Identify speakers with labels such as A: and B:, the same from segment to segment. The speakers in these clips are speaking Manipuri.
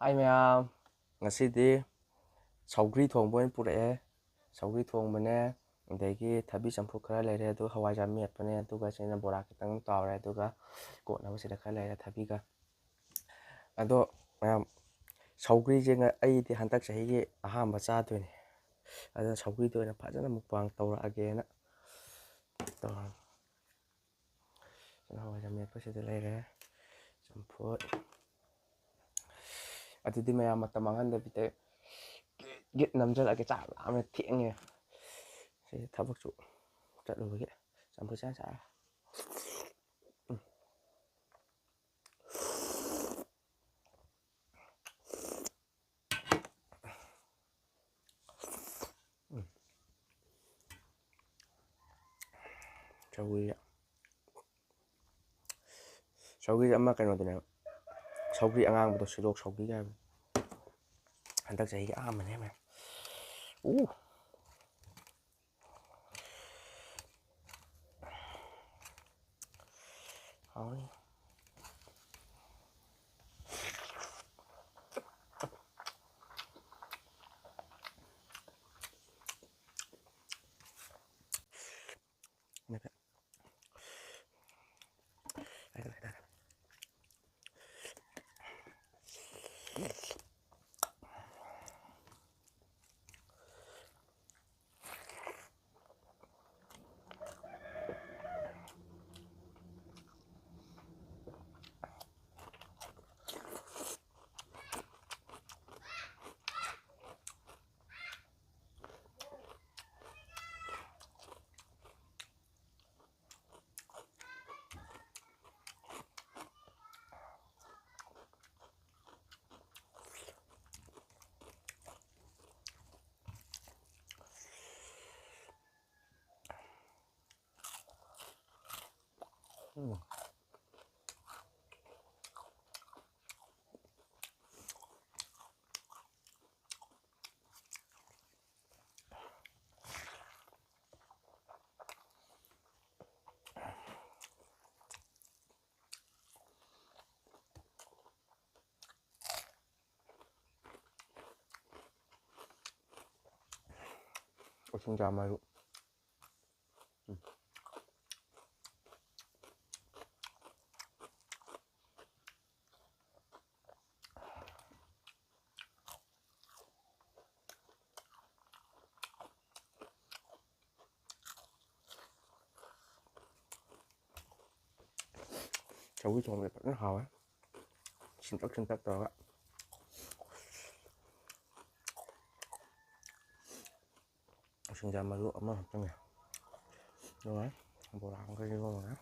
A: ꯍꯥꯏ ꯃꯌꯥꯝ, ꯉꯁꯤꯗꯤ ꯁꯧꯒ꯭ꯔꯤ ꯊꯣꯡꯕ ꯑꯣꯏꯅ ꯄꯨꯔꯛꯑꯦ. ꯁꯧꯒ꯭ꯔꯤ ꯊꯣꯡꯕꯅꯦ, ꯑꯗꯒꯤ ꯊꯕꯤ ꯆꯝꯐꯨꯠ ꯈꯔ ꯂꯩꯔꯦ, ꯑꯗꯨꯒ ꯍꯋꯥꯏꯖꯥꯔ ꯃꯦꯠꯄꯅꯦ, ꯑꯗꯨꯒ ꯁꯤꯅ ꯕꯣꯔꯥ ꯈꯤꯇꯪ ꯇꯥꯎꯔꯦ, ꯑꯗꯨꯒ ꯀꯣꯠꯅꯕꯁꯤꯗ ꯈꯔ ꯂꯩꯔꯦ ꯊꯕꯤꯒ. ꯑꯗꯣ ꯃꯌꯥꯝ, ꯁꯧꯒ꯭ꯔꯤꯁꯦ ꯑꯩꯗꯤ ꯍꯟꯗꯛ ꯆꯍꯤꯒꯤ ꯑꯍꯥꯟꯕ ꯆꯥꯗꯣꯏꯅꯦ. ꯑꯗꯨꯅ ꯁꯧꯒ꯭ꯔꯤꯗꯣ ꯑꯣꯏꯅ ꯐꯖꯅ ꯃꯨꯛꯕꯥꯡ ꯇꯧꯔꯛꯑꯒꯦꯅ ꯇꯧꯔꯅꯤ. ꯍꯋꯥꯏꯖꯥꯔ ꯃꯦꯠꯄꯁꯤꯗ ꯂꯩꯔꯦ, ꯆꯝꯐꯨꯠ. ꯑꯗꯨꯗꯤ ꯃꯌꯥꯝ ꯃꯇꯝ ꯃꯥꯡꯍꯟꯗꯕꯤꯗ ꯒꯤꯠ ꯅꯝꯁꯤꯜꯂꯛꯑꯒꯦ. ꯆꯥꯛ ꯂꯥꯝꯃꯦ, ꯊꯦꯡꯉꯦ. ꯁꯤ ꯊꯕꯛꯁꯨ ꯆꯠꯂꯨꯕꯒꯤ ꯆꯝꯐꯨꯠ ꯆꯥꯔꯦ. ꯁꯧꯒ꯭ꯔꯤ ꯑꯃ ꯀꯩꯅꯣꯗꯨꯅꯦꯕ, ꯁꯧꯒ꯭ꯔꯤ ꯑꯉꯥꯡꯕꯗꯣ, ꯁꯤꯂꯣꯛ ꯁꯧꯒ꯭ꯔꯤꯒ ꯍꯥꯏꯕꯅꯤ. ꯍꯟꯗꯛ ꯆꯍꯤꯒꯤ ꯑꯍꯥꯟꯕꯅꯦ ꯃꯌꯥꯝ. ꯍꯥꯎꯅꯤ. ꯎꯁꯤꯡꯖꯥ ꯃꯔꯨ. ꯁꯧꯒ꯭ꯔꯤ ꯊꯣꯡꯕꯁꯦ ꯐꯖꯅ ꯍꯥꯎꯋꯦ, ꯁꯤꯟꯇꯛ ꯇꯧꯔꯒ. ꯎꯁꯤꯡꯖꯥ ꯃꯔꯨ ꯑꯃ ꯍꯥꯞꯆꯤꯟꯉꯦ, ꯑꯗꯨꯒ ꯕꯣꯔꯥ ꯑꯃꯒ ꯌꯣꯝꯃꯒ.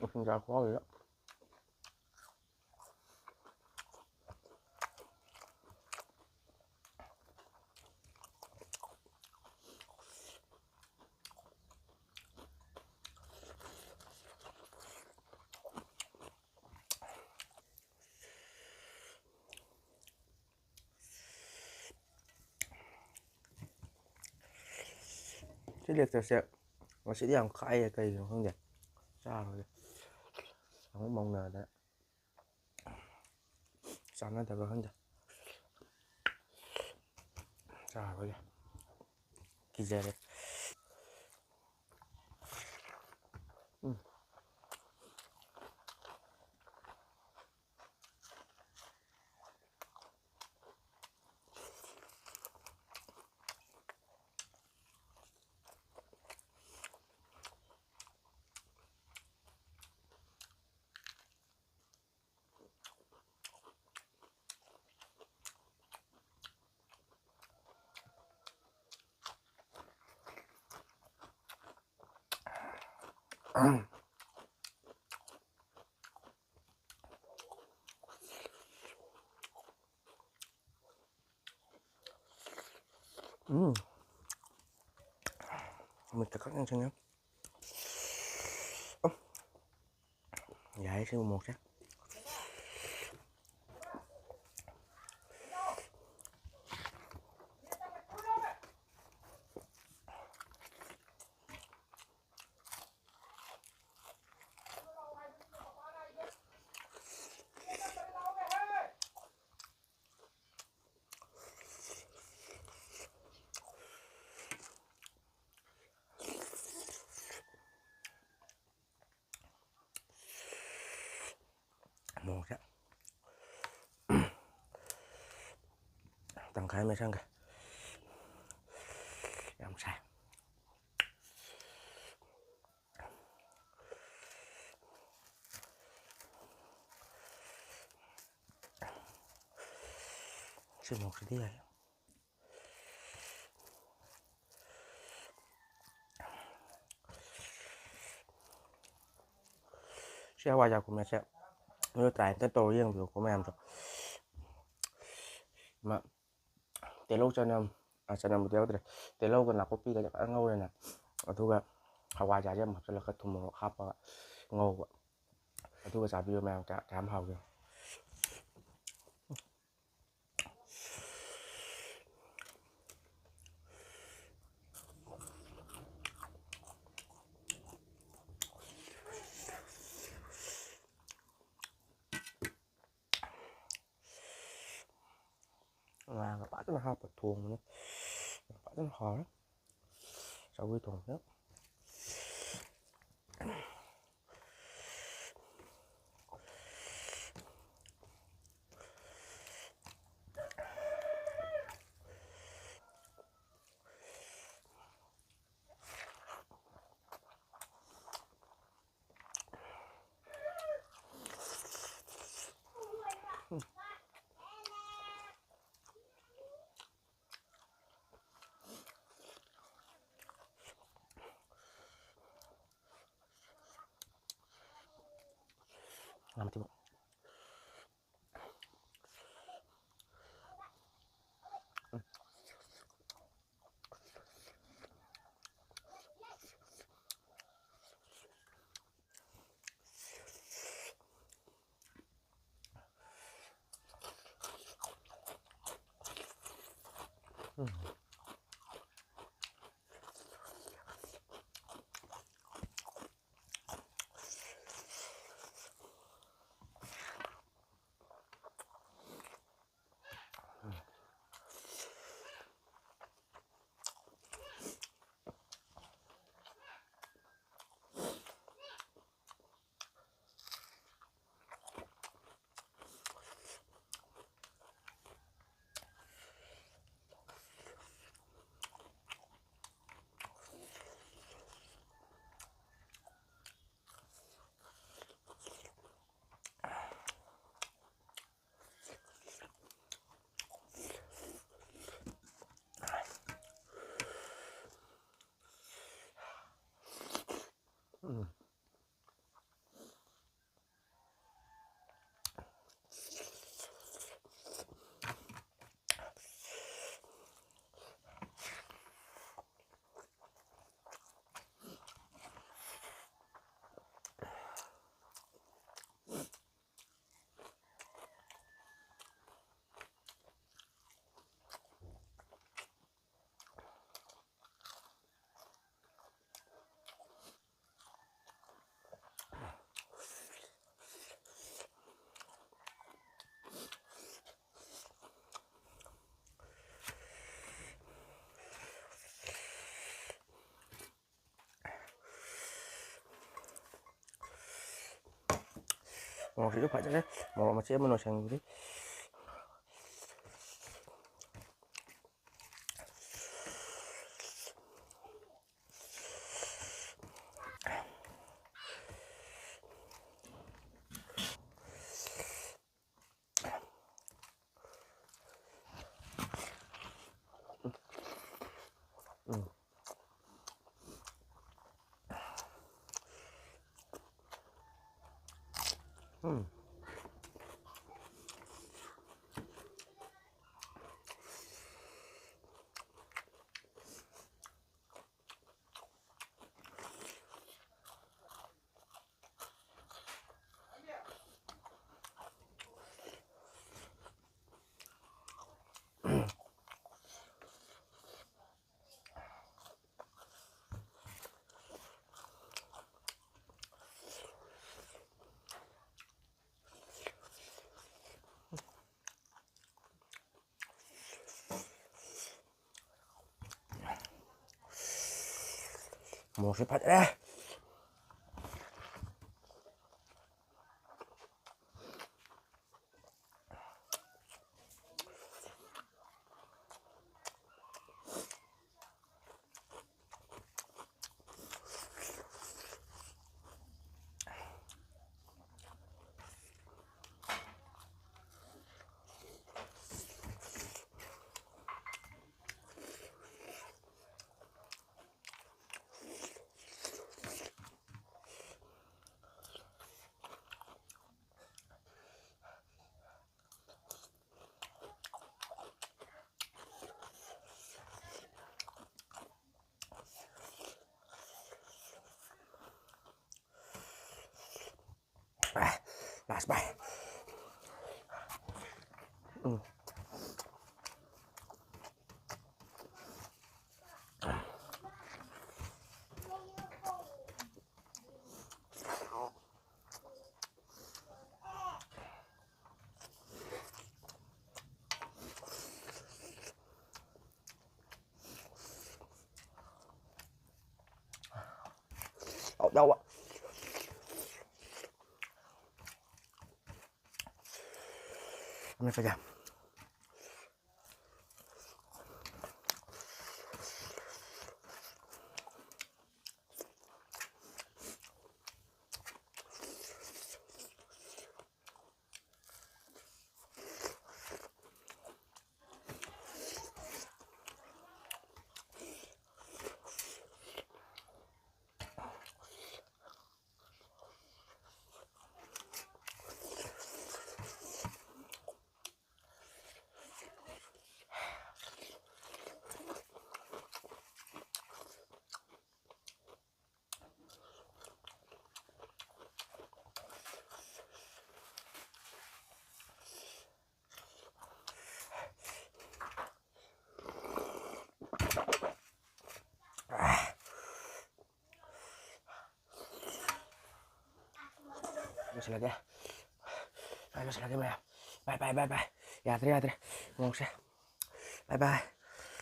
A: ꯎꯁꯤꯡꯖꯥ ꯈꯨꯍꯥꯎꯁꯤꯗ. ꯁꯤ ꯂꯦꯛꯆꯔꯁꯦ ꯉꯁꯤꯗꯤ ꯌꯥꯝ ꯈꯥꯏꯌꯦ, ꯀꯩꯒꯤꯅꯣ ꯈꯪꯗꯦ. ꯆꯥꯕꯁꯦ ꯑꯃꯨꯛ ꯃꯧꯅꯗꯅ ꯆꯥꯟꯅꯗꯕ꯭ꯔꯥ ꯈꯪꯗꯦ. ꯆꯥꯕꯒꯤ ꯀꯤꯖꯔꯦ. Mình cắt ăn xem nhé. Dạ xin một chắc. Một chắc. Tầng khai mấy sang kìa. Làm sao? Xin một cái này. Sẽ qua giờ của mẹ sẽ nó tại cái tổ riêng của mẹ rồi mà từ lâu cho nên cho nên một điều rồi từ lâu còn là copy cái ăn ngâu này nè ở thu cái hawa giá cho một là cái thùng một khắp ngâu ở thu cái giá video mẹ cả cám hầu kìa là các bạn rất là hao bật thuồng nữa các bạn rất là khó sau khi thuồng nữa làm thì một cái phải đấy một mà chế nó sang đi Một phát ra. Last bite. Đâu ạ? Hôm nay phải giảm. Masih lagi ya. Masih lagi ya. Bye. Yatre. Ngomong saya. Bye.